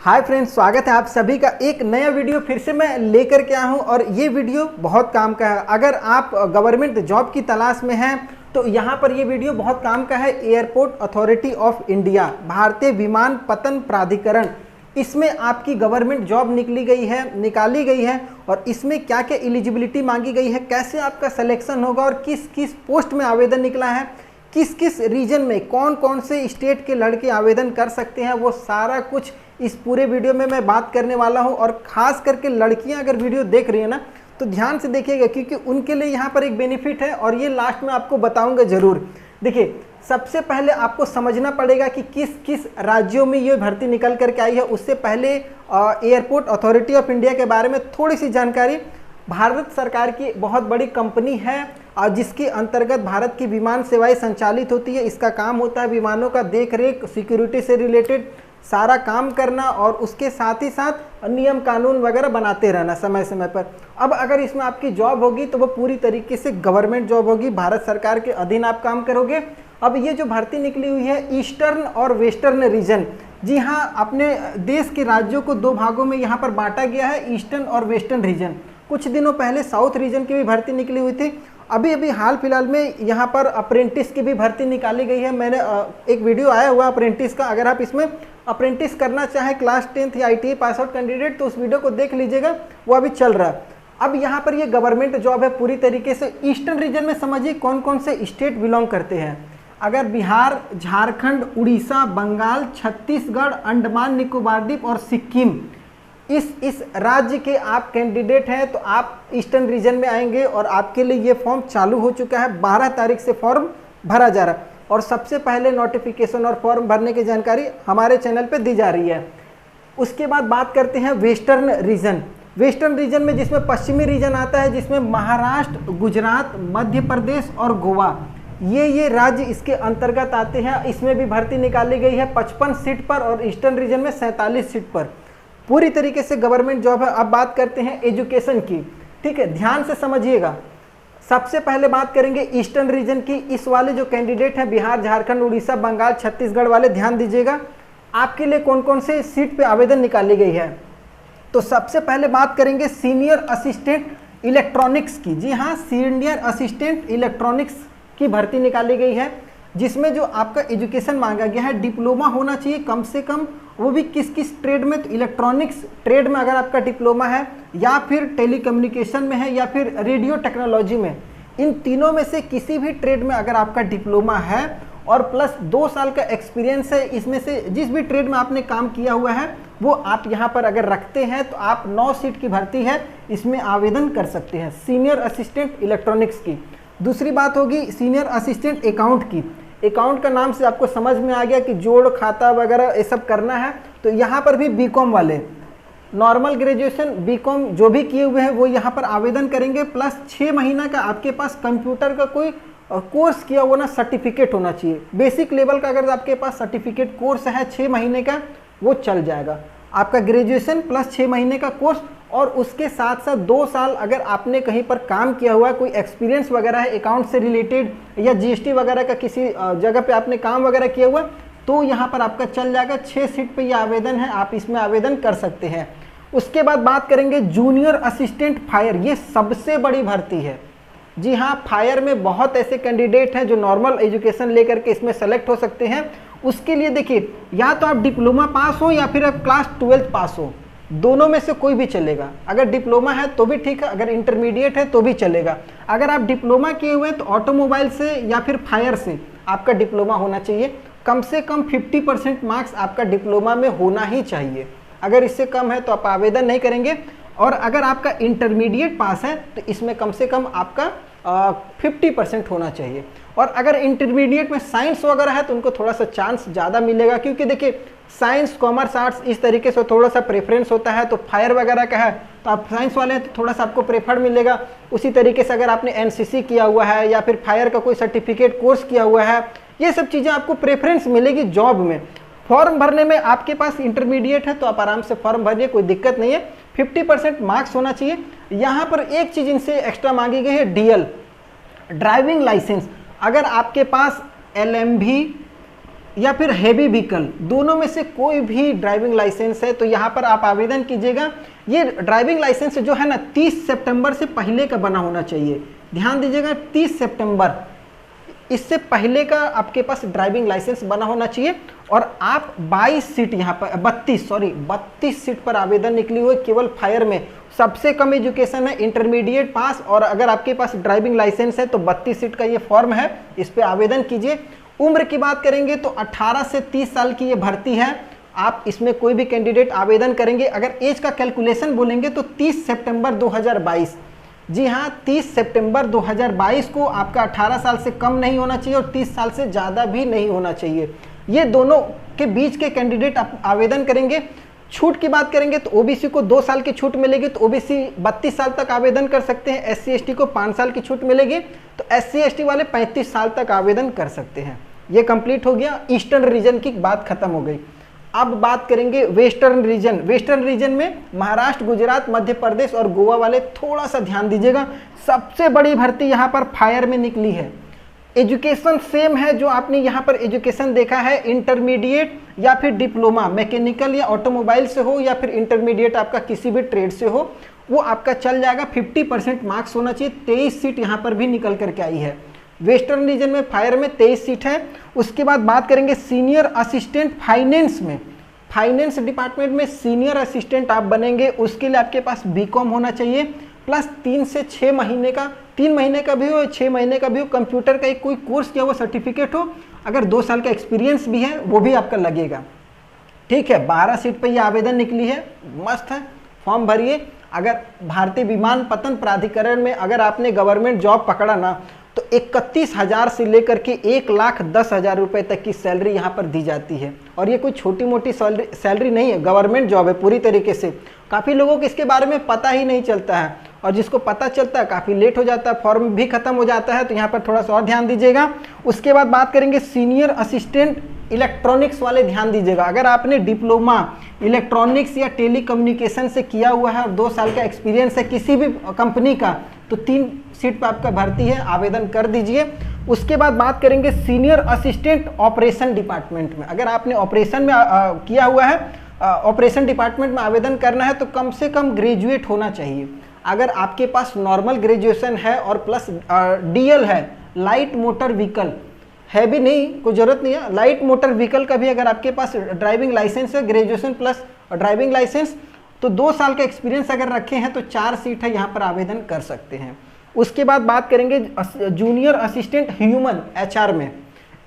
Hi friends, स्वागत है आप सभी का एक नया वीडियो फिर से मैं लेकर के आया हूँ और ये वीडियो बहुत काम का है। अगर आप गवर्नमेंट जॉब की तलाश में हैं तो यहाँ पर ये वीडियो बहुत काम का है। एयरपोर्ट अथॉरिटी ऑफ इंडिया, भारतीय विमानपत्तन प्राधिकरण, इसमें आपकी गवर्नमेंट जॉब निकाली गई है और इसमें क्या क्या एलिजिबिलिटी मांगी गई है, कैसे आपका सिलेक्शन होगा और किस किस पोस्ट में आवेदन निकला है, किस किस रीजन में कौन कौन से स्टेट के लड़के आवेदन कर सकते हैं, वो सारा कुछ इस पूरे वीडियो में मैं बात करने वाला हूं। और ख़ास करके लड़कियां अगर वीडियो देख रही है ना तो ध्यान से देखिएगा, क्योंकि उनके लिए यहां पर एक बेनिफिट है और ये लास्ट में आपको बताऊंगा ज़रूर। देखिए, सबसे पहले आपको समझना पड़ेगा कि किस किस राज्यों में ये भर्ती निकल करके आई है। उससे पहले एयरपोर्ट अथॉरिटी ऑफ इंडिया के बारे में थोड़ी सी जानकारी। भारत सरकार की बहुत बड़ी कंपनी है और जिसके अंतर्गत भारत की विमान सेवाएं संचालित होती है। इसका काम होता है विमानों का देख रेख, सिक्योरिटी से रिलेटेड सारा काम करना और उसके साथ ही साथ नियम कानून वगैरह बनाते रहना समय समय पर। अब अगर इसमें आपकी जॉब होगी तो वो पूरी तरीके से गवर्नमेंट जॉब होगी, भारत सरकार के अधीन आप काम करोगे। अब ये जो भर्ती निकली हुई है ईस्टर्न और वेस्टर्न रीजन, जी हाँ, अपने देश के राज्यों को दो भागों में यहाँ पर बांटा गया है, ईस्टर्न और वेस्टर्न रीजन। कुछ दिनों पहले साउथ रीजन की भी भर्ती निकली हुई थी। अभी हाल फिलहाल में यहाँ पर अप्रेंटिस की भी भर्ती निकाली गई है। मैंने एक वीडियो आया हुआ अप्रेंटिस का, अगर आप इसमें अप्रेंटिस करना चाहें क्लास 10th या ITI पास आउट कैंडिडेट तो उस वीडियो को देख लीजिएगा, वो अभी चल रहा है। अब यहाँ पर ये गवर्नमेंट जॉब है पूरी तरीके से। ईस्टर्न रीजन में समझिए कौन कौन से स्टेट बिलोंग करते हैं। अगर बिहार, झारखंड, उड़ीसा, बंगाल, छत्तीसगढ़, अंडमान निकोबार द्वीप और सिक्किम, इस राज्य के आप कैंडिडेट हैं तो आप ईस्टर्न रीजन में आएंगे और आपके लिए ये फॉर्म चालू हो चुका है। 12 तारीख से फॉर्म भरा जा रहा है और सबसे पहले नोटिफिकेशन और फॉर्म भरने की जानकारी हमारे चैनल पे दी जा रही है। उसके बाद बात करते हैं वेस्टर्न रीजन। वेस्टर्न रीजन में जिसमें पश्चिमी रीजन आता है, जिसमें महाराष्ट्र, गुजरात, मध्य प्रदेश और गोवा, ये राज्य इसके अंतर्गत आते हैं। इसमें भी भर्ती निकाली गई है 55 सीट पर और ईस्टर्न रीजन में 47 सीट पर। पूरी तरीके से गवर्नमेंट जॉब है। अब बात करते हैं एजुकेशन की, ठीक है, ध्यान से समझिएगा। सबसे पहले बात करेंगे ईस्टर्न रीजन की। इस वाले जो कैंडिडेट हैं बिहार, झारखंड, उड़ीसा, बंगाल, छत्तीसगढ़ वाले, ध्यान दीजिएगा आपके लिए कौन कौन से सीट पे आवेदन निकाली गई है। तो सबसे पहले बात करेंगे सीनियर असिस्टेंट इलेक्ट्रॉनिक्स की। जी हाँ, सीनियर असिस्टेंट इलेक्ट्रॉनिक्स की भर्ती निकाली गई है, जिसमें जो आपका एजुकेशन मांगा गया है डिप्लोमा होना चाहिए कम से कम, वो भी किस किस ट्रेड में। तो इलेक्ट्रॉनिक्स ट्रेड में अगर आपका डिप्लोमा है, या फिर टेलीकम्युनिकेशन में है, या फिर रेडियो टेक्नोलॉजी में, इन तीनों में से किसी भी ट्रेड में अगर आपका डिप्लोमा है और प्लस 2 साल का एक्सपीरियंस है, इसमें से जिस भी ट्रेड में आपने काम किया हुआ है वो आप यहाँ पर अगर रखते हैं तो आप 9 सीट की भर्ती है, इसमें आवेदन कर सकते हैं सीनियर असिस्टेंट इलेक्ट्रॉनिक्स की। दूसरी बात होगी सीनियर असिस्टेंट अकाउंट की। अकाउंट का नाम से आपको समझ में आ गया कि जोड़ खाता वगैरह ये सब करना है। तो यहाँ पर भी बीकॉम वाले, नॉर्मल ग्रेजुएशन बीकॉम जो भी किए हुए हैं वो यहाँ पर आवेदन करेंगे। प्लस 6 महीना का आपके पास कंप्यूटर का कोई कोर्स किया हुआ ना सर्टिफिकेट होना चाहिए। बेसिक लेवल का अगर आपके पास सर्टिफिकेट कोर्स है 6 महीने का, वो चल जाएगा। आपका ग्रेजुएशन प्लस 6 महीने का कोर्स और उसके साथ साथ 2 साल अगर आपने कहीं पर काम किया हुआ है, कोई एक्सपीरियंस वगैरह है अकाउंट से रिलेटेड या GST वगैरह का किसी जगह पे आपने काम वगैरह किया हुआ, तो यहाँ पर आपका चल जाएगा। 6 सीट पे ये आवेदन है, आप इसमें आवेदन कर सकते हैं। उसके बाद बात करेंगे जूनियर असिस्टेंट फायर। ये सबसे बड़ी भर्ती है। जी हाँ, फायर में बहुत ऐसे कैंडिडेट हैं जो नॉर्मल एजुकेशन लेकर के इसमें सेलेक्ट हो सकते हैं। उसके लिए देखिए, या तो आप डिप्लोमा पास हो या फिर आप क्लास 12th पास हो, दोनों में से कोई भी चलेगा। अगर डिप्लोमा है तो भी ठीक है, अगर इंटरमीडिएट है तो भी चलेगा। अगर आप डिप्लोमा किए हुए हैं तो ऑटोमोबाइल से या फिर फायर से आपका डिप्लोमा होना चाहिए। कम से कम 50% मार्क्स आपका डिप्लोमा में होना ही चाहिए। अगर इससे कम है तो आप आवेदन नहीं करेंगे। और अगर आपका इंटरमीडिएट पास है तो इसमें कम से कम आपका 50% होना चाहिए। और अगर इंटरमीडिएट में साइंस वगैरह है तो उनको थोड़ा सा चांस ज़्यादा मिलेगा, क्योंकि देखिए साइंस, कॉमर्स, आर्ट्स इस तरीके से थोड़ा सा प्रेफरेंस होता है। तो फायर वगैरह का है तो आप साइंस वाले हैं तो थोड़ा सा आपको प्रेफर मिलेगा। उसी तरीके से अगर आपने NCC किया हुआ है या फिर फायर का कोई सर्टिफिकेट कोर्स किया हुआ है, ये सब चीज़ें आपको प्रेफरेंस मिलेगी जॉब में। फॉर्म भरने में आपके पास इंटरमीडिएट है तो आप आराम से फॉर्म भरिए, कोई दिक्कत नहीं है। 50% मार्क्स होना चाहिए। यहाँ पर एक चीज़ इनसे एक्स्ट्रा मांगी गई है, DL ड्राइविंग लाइसेंस। अगर आपके पास LMV या फिर हेवी व्हीकल, दोनों में से कोई भी ड्राइविंग लाइसेंस है तो यहाँ पर आप आवेदन कीजिएगा। ये ड्राइविंग लाइसेंस जो है ना 30 सितंबर से पहले का बना होना चाहिए। ध्यान दीजिएगा 30 सितंबर, इससे पहले का आपके पास ड्राइविंग लाइसेंस बना होना चाहिए। और आप 22 सीट यहाँ पर 32 सीट पर आवेदन निकली हुई केवल फायर में। सबसे कम एजुकेशन है इंटरमीडिएट पास, और अगर आपके पास ड्राइविंग लाइसेंस है तो 32 सीट का ये फॉर्म है, इस पर आवेदन कीजिए। उम्र की बात करेंगे तो 18 से 30 साल की ये भर्ती है। आप इसमें कोई भी कैंडिडेट आवेदन करेंगे, अगर एज का कैलकुलेशन बोलेंगे तो 30 सितंबर 2022, जी हाँ 30 सितंबर 2022 को आपका 18 साल से कम नहीं होना चाहिए और 30 साल से ज़्यादा भी नहीं होना चाहिए। ये दोनों के बीच के कैंडिडेट आप आवेदन करेंगे। छूट की बात करेंगे तो ओबीसी को 2 साल की छूट मिलेगी, तो ओबीसी 32 साल तक आवेदन कर सकते हैं। एससी एसटी को 5 साल की छूट मिलेगी, तो एससी एसटी वाले 35 साल तक आवेदन कर सकते हैं। ये कंप्लीट हो गया, ईस्टर्न रीजन की बात खत्म हो गई। अब बात करेंगे वेस्टर्न रीजन। वेस्टर्न रीजन में महाराष्ट्र, गुजरात, मध्य प्रदेश और गोवा वाले थोड़ा सा ध्यान दीजिएगा। सबसे बड़ी भर्ती यहाँ पर फायर में निकली है। एजुकेशन सेम है, जो आपने यहाँ पर एजुकेशन देखा है इंटरमीडिएट या फिर डिप्लोमा, मैकेनिकल या ऑटोमोबाइल से हो या फिर इंटरमीडिएट आपका किसी भी ट्रेड से हो, वो आपका चल जाएगा। 50% मार्क्स होना चाहिए। 23 सीट यहाँ पर भी निकल करके आई है। वेस्टर्न रीजन में फायर में 23 सीट है। उसके बाद बात करेंगे सीनियर असिस्टेंट फाइनेंस में। फाइनेंस डिपार्टमेंट में सीनियर असिस्टेंट आप बनेंगे, उसके लिए आपके पास बीकॉम होना चाहिए प्लस 3 से 6 महीने का, 3 महीने का भी हो 6 महीने का भी हो, कंप्यूटर का एक कोई कोर्स किया हुआ सर्टिफिकेट हो, अगर 2 साल का एक्सपीरियंस भी है वो भी आपका लगेगा। ठीक है, 12 सीट पर ये आवेदन निकली है, मस्त है, फॉर्म भरिए। अगर भारतीय विमानपत्तन प्राधिकरण में अगर आपने गवर्नमेंट जॉब पकड़ा ना तो 31,000 से लेकर के 1,10,000 रुपये तक की सैलरी यहाँ पर दी जाती है। और ये कोई छोटी मोटी सैलरी नहीं है, गवर्नमेंट जॉब है पूरी तरीके से। काफ़ी लोगों को इसके बारे में पता ही नहीं चलता है, और जिसको पता चलता है काफ़ी लेट हो जाता है, फॉर्म भी खत्म हो जाता है, तो यहाँ पर थोड़ा सा और ध्यान दीजिएगा। उसके बाद बात करेंगे सीनियर असिस्टेंट इलेक्ट्रॉनिक्स वाले, ध्यान दीजिएगा। अगर आपने डिप्लोमा इलेक्ट्रॉनिक्स या टेलीकम्युनिकेशन से किया हुआ है और 2 साल का एक्सपीरियंस है किसी भी कंपनी का, तो 3 सीट पर आपका भर्ती है, आवेदन कर दीजिए। उसके बाद बात करेंगे सीनियर असिस्टेंट ऑपरेशन डिपार्टमेंट में। अगर आपने ऑपरेशन में किया हुआ है, ऑपरेशन डिपार्टमेंट में आवेदन करना है तो कम से कम ग्रेजुएट होना चाहिए। अगर आपके पास नॉर्मल ग्रेजुएशन है और प्लस डीएल है, लाइट मोटर व्हीकल है भी नहीं, कोई ज़रूरत नहीं है, लाइट मोटर व्हीकल का भी अगर आपके पास ड्राइविंग लाइसेंस है, ग्रेजुएशन प्लस ड्राइविंग लाइसेंस, तो 2 साल का एक्सपीरियंस अगर रखे हैं तो 4 सीट है, यहाँ पर आवेदन कर सकते हैं। उसके बाद बात करेंगे जूनियर असिस्टेंट ह्यूमन एचआर में।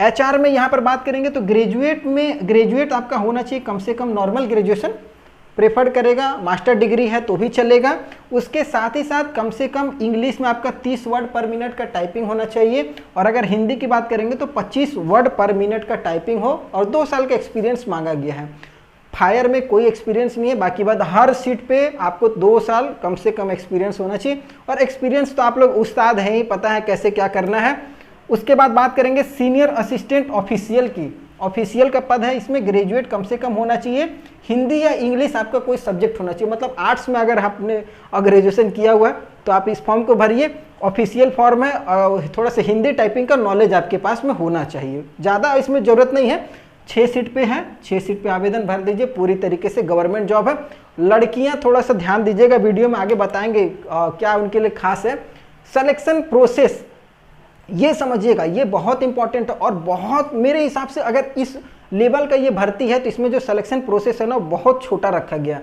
एचआर में यहाँ पर बात करेंगे तो ग्रेजुएट आपका होना चाहिए, कम से कम नॉर्मल ग्रेजुएशन प्रेफर्ड करेगा, मास्टर डिग्री है तो भी चलेगा। उसके साथ ही साथ कम से कम इंग्लिश में आपका 30 वर्ड पर मिनट का टाइपिंग होना चाहिए, और अगर हिंदी की बात करेंगे तो 25 वर्ड पर मिनट का टाइपिंग हो, और 2 साल का एक्सपीरियंस मांगा गया है। फायर में कोई एक्सपीरियंस नहीं है, बाकी बात हर सीट पे आपको 2 साल कम से कम एक्सपीरियंस होना चाहिए, और एक्सपीरियंस तो आप लोग उस्ताद हैं ही, पता है कैसे क्या करना है। उसके बाद बात करेंगे सीनियर असिस्टेंट ऑफिशियल की। ऑफिशियल का पद है, इसमें ग्रेजुएट कम से कम होना चाहिए, हिंदी या इंग्लिश आपका कोई सब्जेक्ट होना चाहिए, मतलब आर्ट्स में अगर आपने ग्रेजुएशन किया हुआ है तो आप इस फॉर्म को भरिए। ऑफिशियल फॉर्म है, थोड़ा सा हिंदी टाइपिंग का नॉलेज आपके पास में होना चाहिए, ज़्यादा इसमें ज़रूरत नहीं है। 6 सीट पे है, 6 सीट पे आवेदन भर दीजिए, पूरी तरीके से गवर्नमेंट जॉब है। लड़कियां थोड़ा सा ध्यान दीजिएगा, वीडियो में आगे बताएंगे क्या उनके लिए खास है। सिलेक्शन प्रोसेस ये समझिएगा, ये बहुत इंपॉर्टेंट है, और बहुत मेरे हिसाब से अगर इस लेवल का ये भर्ती है तो इसमें जो सिलेक्शन प्रोसेस है ना बहुत छोटा रखा गया।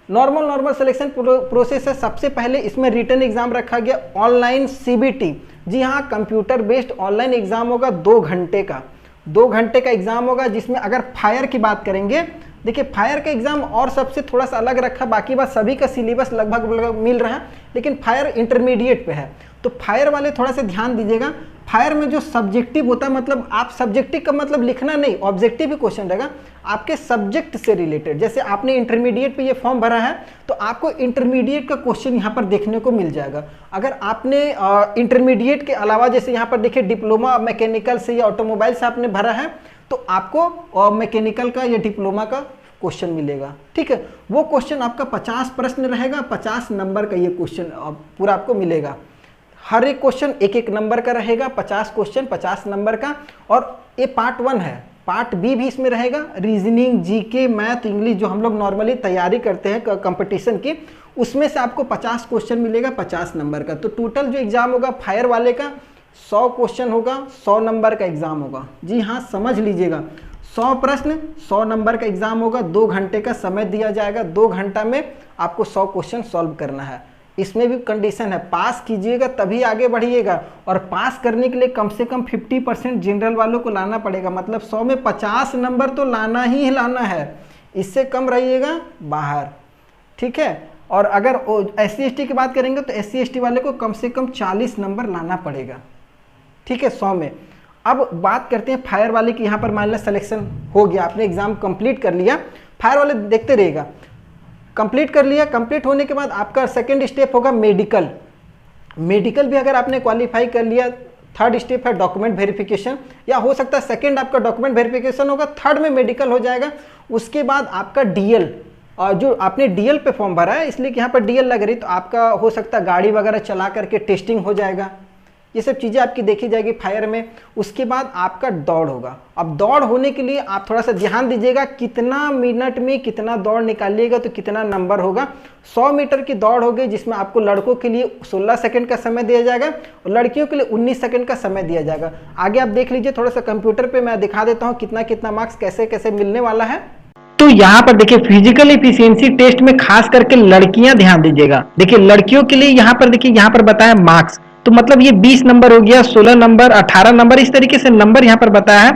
नॉर्मल सिलेक्शन प्रोसेस है। सबसे पहले इसमें रिटन एग्जाम रखा गया, ऑनलाइन सीबीटी, जी हाँ कंप्यूटर बेस्ड ऑनलाइन एग्जाम होगा, 2 घंटे का 2 घंटे का एग्जाम होगा, जिसमें अगर फायर की बात करेंगे, देखिए फायर का एग्जाम और सबसे थोड़ा सा अलग रखा, बाकी बात सभी का सिलेबस लगभग मिल रहा है, लेकिन फायर इंटरमीडिएट पे है, तो फायर वाले थोड़ा सा ध्यान दीजिएगा। फायर में जो सब्जेक्टिव होता है, मतलब आप सब्जेक्टिव का मतलब लिखना नहीं, ऑब्जेक्टिव ही क्वेश्चन रहेगा आपके सब्जेक्ट से रिलेटेड। जैसे आपने इंटरमीडिएट पे ये फॉर्म भरा है तो आपको इंटरमीडिएट का क्वेश्चन यहाँ पर देखने को मिल जाएगा। अगर आपने इंटरमीडिएट के अलावा जैसे यहाँ पर देखिए डिप्लोमा मैकेनिकल से या ऑटोमोबाइल से आपने भरा है तो आपको मैकेनिकल का या डिप्लोमा का क्वेश्चन मिलेगा। ठीक है, वो क्वेश्चन आपका 50 प्रश्न रहेगा, 50 नंबर का ये क्वेश्चन पूरा आपको मिलेगा। हर एक क्वेश्चन 1-1 नंबर का रहेगा, 50 क्वेश्चन 50 नंबर का, और ये पार्ट 1 है। पार्ट बी भी इसमें रहेगा, रीजनिंग, जीके, मैथ, इंग्लिश जो हम लोग नॉर्मली तैयारी करते हैं कंपटीशन की, उसमें से आपको 50 क्वेश्चन मिलेगा 50 नंबर का। तो टोटल जो एग्जाम होगा फायर वाले का 100 क्वेश्चन होगा, 100 नंबर का एग्जाम होगा। जी हाँ, समझ लीजिएगा, 100 प्रश्न 100 नंबर का एग्जाम होगा, 2 घंटे का समय दिया जाएगा, 2 घंटा में आपको 100 क्वेश्चन सॉल्व करना है। इसमें भी कंडीशन है, पास कीजिएगा तभी आगे बढ़िएगा, और पास करने के लिए कम से कम 50% जनरल वालों को लाना पड़ेगा, मतलब 100 में 50 नंबर तो लाना ही लाना है, इससे कम रहिएगा बाहर, ठीक है। और अगर SC/ST की बात करेंगे तो SC/ST वाले को कम से कम 40 नंबर लाना पड़ेगा, ठीक है, 100 में। अब बात करते हैं फायर वाले की। यहाँ पर मान लो सिलेक्शन हो गया, आपने एग्जाम कंप्लीट कर लिया, फायर वाले देखते रहिएगा, कंप्लीट कर लिया। कंप्लीट होने के बाद आपका सेकंड स्टेप होगा मेडिकल। मेडिकल भी अगर आपने क्वालिफाई कर लिया, थर्ड स्टेप है डॉक्यूमेंट वेरिफिकेशन, या हो सकता है सेकंड आपका डॉक्यूमेंट वेरिफिकेशन होगा, थर्ड में मेडिकल हो जाएगा। उसके बाद आपका DL, और जो आपने DL पे फॉर्म भरा है इसलिए कि यहाँ पर DL लग रही, तो आपका हो सकता है गाड़ी वगैरह चला करके टेस्टिंग हो जाएगा, ये सब चीज़ें आपकी देखी जाएगी फायर में। उसके बाद आपका दौड़ होगा। अब दौड़ होने के लिए आप थोड़ा सा ध्यान दीजिएगा, कितना मिनट में कितना दौड़ निकालिएगा तो कितना नंबर होगा। 100 मीटर की दौड़ होगी जिसमें आपको लड़कों के लिए 16 सेकंड का समय दिया जाएगा और लड़कियों के लिए 19 सेकंड का समय दिया जाएगा। आगे आप देख लीजिए, थोड़ा सा कंप्यूटर पर मैं दिखा देता हूँ कितना कितना मार्क्स कैसे कैसे मिलने वाला है। तो यहाँ पर देखिए फिजिकल एफिशिएंसी टेस्ट में खास करके लड़कियां ध्यान दीजिएगा। देखिए लड़कियों के लिए यहाँ पर देखिए, यहाँ पर बताया मार्क्स, तो मतलब ये 20 नंबर हो गया, 16 नंबर, 18 नंबर, इस तरीके से नंबर यहाँ पर बताया है।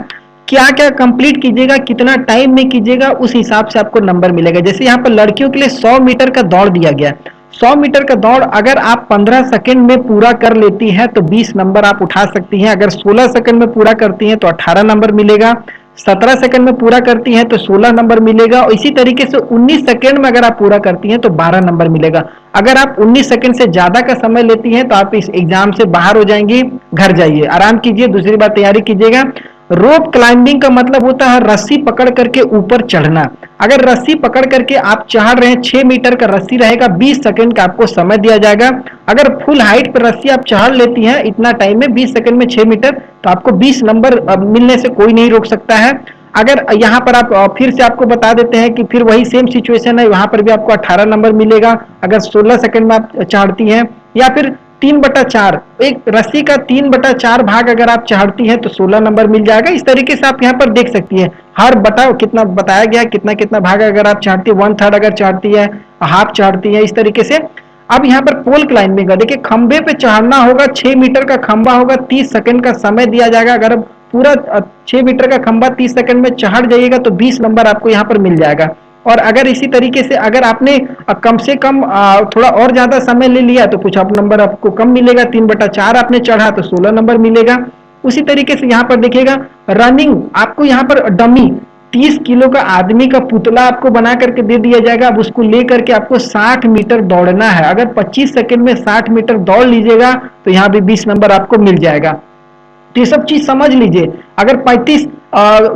क्या क्या कंप्लीट कीजिएगा, कितना टाइम में कीजिएगा, उस हिसाब से आपको नंबर मिलेगा। जैसे यहाँ पर लड़कियों के लिए 100 मीटर का दौड़ दिया गया, 100 मीटर का दौड़ अगर आप 15 सेकंड में पूरा कर लेती हैं तो 20 नंबर आप उठा सकती हैं। अगर 16 सेकंड में पूरा करती हैं तो 18 नंबर मिलेगा, 17 सेकंड में पूरा करती हैं तो 16 नंबर मिलेगा, और इसी तरीके से 19 सेकंड में अगर आप पूरा करती हैं तो 12 नंबर मिलेगा। अगर आप 19 सेकंड से ज्यादा का समय लेती हैं तो आप इस एग्जाम से बाहर हो जाएंगी, घर जाइए, आराम कीजिए, दूसरी बार तैयारी कीजिएगा। रोप क्लाइंबिंग का मतलब होता है रस्सी पकड़ करके ऊपर चढ़ना। अगर रस्सी पकड़ करके आप चढ़ रहे हैं, 6 मीटर का रस्सी रहेगा, 20 सेकंड का आपको समय दिया जाएगा। अगर फुल हाइट पर रस्सी आप चढ़ लेती हैं इतना टाइम में, 20 सेकंड में 6 मीटर, तो आपको 20 नंबर मिलने से कोई नहीं रोक सकता है। अगर यहाँ पर आप फिर से आपको बता देते हैं कि फिर वही सेम सिचुएशन है, वहां पर भी आपको 18 नंबर मिलेगा अगर 16 सेकंड में आप चढ़ती हैं, या फिर 3/4, एक रस्सी का 3/4 भाग अगर आप चढ़ती हैं तो 16 नंबर मिल जाएगा। इस तरीके से आप यहाँ पर देख सकती हैं, हर बटा कितना बताया गया, कितना कितना भाग अगर आप चढ़ती है, 1/3 अगर चढ़ती है, हाफ चढ़ती है, इस तरीके से। अब यहाँ पर पोल क्लाइंबिंग का देखिए, खंबे पे चढ़ना होगा, 6 मीटर का खंबा होगा, 30 सेकंड का समय दिया जाएगा। अगर पूरा 6 मीटर का खंबा 30 सेकंड में चढ़ जाइएगा तो 20 नंबर आपको यहाँ पर मिल जाएगा। और अगर इसी तरीके से अगर आपने कम से कम थोड़ा और ज्यादा समय ले लिया तो कुछ आप नंबर आपको कम मिलेगा, 3/4 आपने चढ़ा तो 16 नंबर मिलेगा। उसी तरीके से यहाँ पर देखिएगा रनिंग, आपको यहाँ पर डमी 30 किलो का आदमी का पुतला आपको बना करके दे दिया जाएगा। अब उसको ले करके आपको 60 मीटर दौड़ना है। अगर 25 सेकंड में 60 मीटर दौड़ लीजिएगा तो यहाँ भी 20 नंबर आपको मिल जाएगा। तो ये सब चीज समझ लीजिए। अगर 35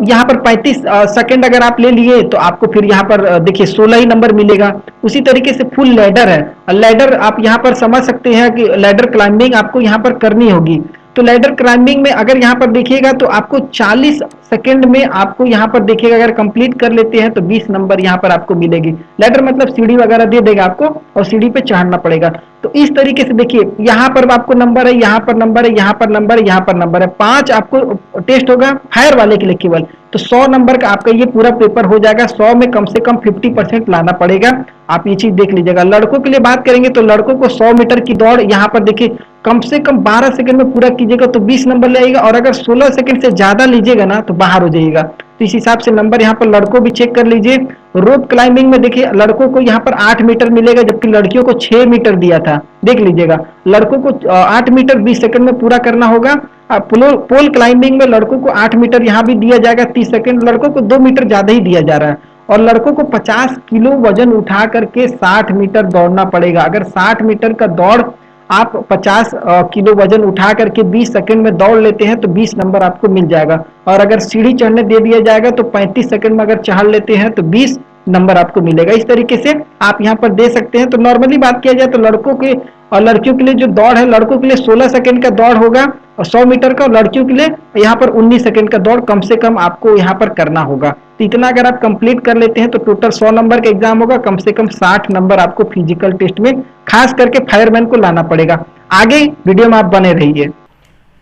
यहाँ पर 35 सेकंड अगर आप ले लिए तो आपको फिर यहाँ पर देखिए 16 ही नंबर मिलेगा। उसी तरीके से फुल लैडर है, लैडर आप यहाँ पर समझ सकते हैं कि लैडर क्लाइंबिंग आपको यहाँ पर करनी होगी। तो लैडर क्लाइंबिंग में अगर यहाँ पर देखिएगा तो आपको 40 सेकंड में आपको यहाँ पर देखिएगा अगर कंप्लीट कर लेते हैं तो 20 नंबर यहाँ पर आपको मिलेगी। लैडर मतलब सीढ़ी वगैरह दे देगा आपको और सीढ़ी पे चढ़ना पड़ेगा। तो इस तरीके से देखिए यहाँ पर आपको नंबर है, यहाँ पर नंबर है, यहाँ पर नंबर है, यहाँ पर नंबर है। 5 आपको टेस्ट होगा फायर वाले के लिए केवल, तो 100 नंबर का आपका ये पूरा पेपर हो जाएगा। 100 में कम से कम 50% लाना पड़ेगा। आप ये चीज देख लीजिएगा। लड़कों के लिए बात करेंगे तो लड़कों को 100 मीटर की दौड़ यहाँ पर देखिए कम से कम 12 सेकंड में पूरा कीजिएगा तो 20 नंबर ले आएगा, और अगर 16 सेकंड से ज्यादा लीजिएगा ना तो बाहर हो जाइएगा। तो इस हिसाब से नंबर यहाँ पर लड़कों भी चेक कर लीजिए। रोप क्लाइंबिंग में देखिए लड़कों को यहाँ पर 8 मीटर मिलेगा जबकि लड़कियों को 6 मीटर दिया था, देख लीजिएगा। लड़कों को 8 मीटर 20 सेकंड में पूरा करना होगा। पोल क्लाइंबिंग में लड़कों को 8 मीटर यहाँ भी दिया जाएगा 30 सेकंड, लड़कों को 2 मीटर ज्यादा ही दिया जा रहा है। और लड़कों को 50 किलो वजन उठा करके 60 मीटर दौड़ना पड़ेगा। अगर 60 मीटर का दौड़ आप 50 किलो वजन उठा करके 20 सेकंड में दौड़ लेते हैं तो 20 नंबर आपको मिल जाएगा। और अगर सीढ़ी चढ़ने दे दिया जाएगा तो 35 सेकंड में अगर चढ़ लेते हैं तो 20 नंबर आपको मिलेगा। इस तरीके से आप यहाँ पर दे सकते हैं। तो नॉर्मली बात किया जाए तो लड़कों के और लड़कियों के लिए जो दौड़ है, लड़कों के लिए 16 सेकंड का दौड़ होगा और 100 मीटर का, और लड़कियों के लिए यहाँ पर 19 सेकंड का दौड़ कम से कम आपको यहाँ पर करना होगा। तो इतना अगर आप कंप्लीट कर लेते हैं तो टोटल 100 नंबर का एग्जाम होगा, कम से कम 60 नंबर आपको फिजिकल टेस्ट में खास करके फायरमैन को लाना पड़ेगा। आगे वीडियो में आप बने रहिए।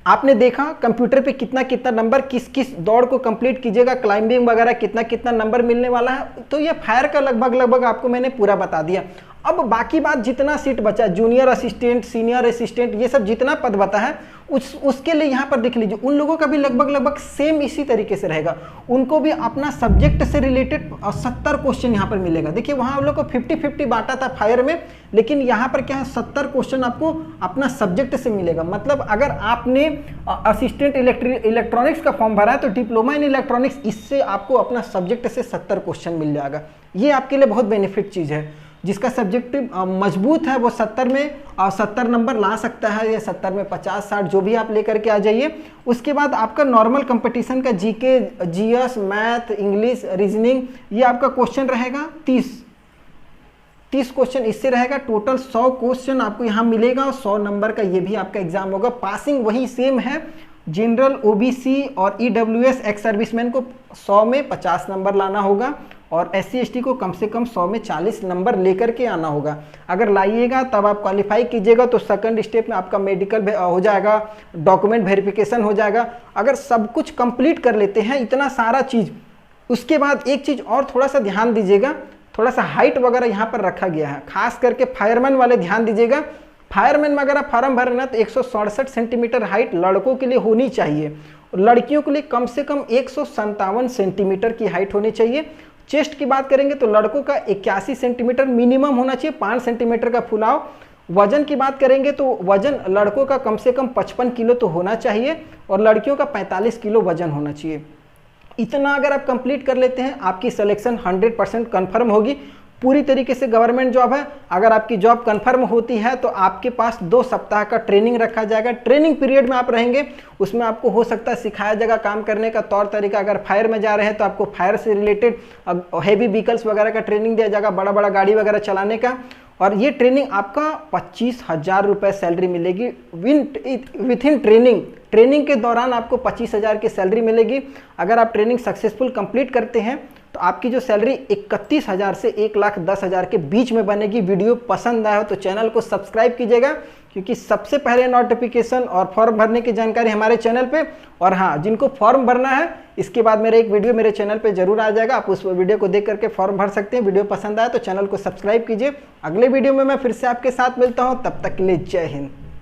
आपने देखा कंप्यूटर पे कितना कितना नंबर किस किस दौड़ को कंप्लीट कीजिएगा, क्लाइंबिंग वगैरह कितना कितना नंबर मिलने वाला है। तो ये फायर का लगभग आपको मैंने पूरा बता दिया। अब बाकी बात जितना सीट बचा, जूनियर असिस्टेंट, सीनियर असिस्टेंट, ये सब जितना पद बता है उसके लिए यहाँ पर देख लीजिए, उन लोगों का भी लगभग सेम इसी तरीके से रहेगा। उनको भी अपना सब्जेक्ट से रिलेटेड 70 क्वेश्चन यहाँ पर मिलेगा। देखिए वहाँ हम लोग को 50-50 बांटा था फायर में, लेकिन यहाँ पर क्या है 70 क्वेश्चन आपको अपना सब्जेक्ट से मिलेगा। मतलब अगर आपने असिस्टेंट इलेक्ट्रॉनिक्स का फॉर्म भरा है तो डिप्लोमा इन इलेक्ट्रॉनिक्स, इससे आपको अपना सब्जेक्ट से 70 क्वेश्चन मिल जाएगा। ये आपके लिए बहुत बेनिफिट चीज़ है। जिसका सब्जेक्ट मजबूत है वो 70 में 70 नंबर ला सकता है, या 70 में 50-60 जो भी आप लेकर के आ जाइए। उसके बाद आपका नॉर्मल कंपटीशन का GK, GS, math, English, reasoning, ये आपका क्वेश्चन रहेगा 30 क्वेश्चन इससे रहेगा। टोटल 100 क्वेश्चन आपको यहाँ मिलेगा और 100 नंबर का ये भी आपका एग्जाम होगा। पासिंग वही सेम है, जनरल, ओबीसी और ईडब्ल्यूएस एक्स सर्विसमैन को 100 में 50 नंबर लाना होगा और SC ST को कम से कम 100 में 40 नंबर लेकर के आना होगा। अगर लाइएगा तब आप क्वालिफाई कीजिएगा तो सेकंड स्टेप में आपका मेडिकल हो जाएगा, डॉक्यूमेंट वेरिफिकेशन हो जाएगा। अगर सब कुछ कंप्लीट कर लेते हैं इतना सारा चीज़, उसके बाद एक चीज़ और थोड़ा सा ध्यान दीजिएगा, थोड़ा सा हाइट वगैरह यहाँ पर रखा गया है, खास करके फायरमैन वाले ध्यान दीजिएगा। फायरमैन में अगर आप फॉर्म भर रहे हैं तो 167 सेंटीमीटर हाइट लड़कों के लिए होनी चाहिए, लड़कियों के लिए कम से कम 157 सेंटीमीटर की हाइट होनी चाहिए। चेस्ट की बात करेंगे तो लड़कों का 81 सेंटीमीटर मिनिमम होना चाहिए, 5 सेंटीमीटर का फुलाव। वजन की बात करेंगे तो वजन लड़कों का कम से कम 55 किलो तो होना चाहिए और लड़कियों का 45 किलो वजन होना चाहिए। इतना अगर आप कंप्लीट कर लेते हैं आपकी सिलेक्शन 100% कन्फर्म होगी। पूरी तरीके से गवर्नमेंट जॉब है। अगर आपकी जॉब कंफर्म होती है तो आपके पास 2 सप्ताह का ट्रेनिंग रखा जाएगा। ट्रेनिंग पीरियड में आप रहेंगे, उसमें आपको हो सकता है सिखाया जाएगा काम करने का तौर तरीका। अगर फायर में जा रहे हैं तो आपको फायर से रिलेटेड हैवी व्हीकल्स वगैरह का ट्रेनिंग दिया जाएगा, बड़ा बड़ा गाड़ी वगैरह चलाने का। और ये ट्रेनिंग आपका 25,000 रुपये सैलरी मिलेगी विथ इन ट्रेनिंग के दौरान आपको 25,000 की सैलरी मिलेगी। अगर आप ट्रेनिंग सक्सेसफुल कंप्लीट करते हैं तो आपकी जो सैलरी 31,000 से 1,10,000 के बीच में बनेगी। वीडियो पसंद आया हो तो चैनल को सब्सक्राइब कीजिएगा, क्योंकि सबसे पहले नोटिफिकेशन और फॉर्म भरने की जानकारी हमारे चैनल पे। और हाँ, जिनको फॉर्म भरना है इसके बाद मेरा एक वीडियो मेरे चैनल पे जरूर आ जाएगा, आप उस वीडियो को देख करके फॉर्म भर सकते हैं। वीडियो पसंद आया तो चैनल को सब्सक्राइब कीजिए। अगले वीडियो में मैं फिर से आपके साथ मिलता हूँ, तब तक के लिए जय हिंद।